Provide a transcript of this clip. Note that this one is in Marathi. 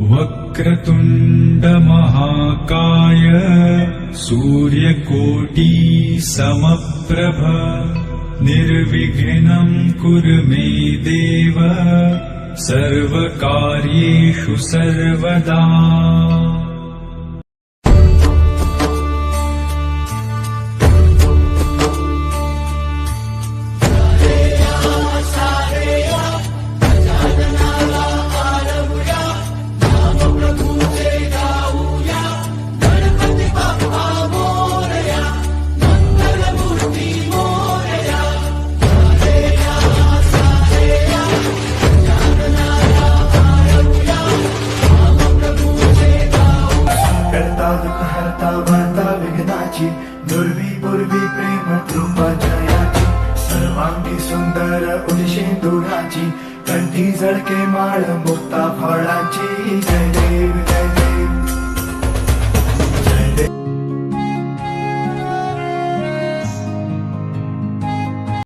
वक्रतुंड महाकाय सूर्यकोटि समप्रभ निर्विघ्नं कुरु मे देव सर्वकार्येषु सर्वदा। दुर्वी पूर्वी प्रेम कृपा जयाची सर्वांगी सुंदर उदिशेंदुराची कंठी झळके माळ मुक्ता फळाची जय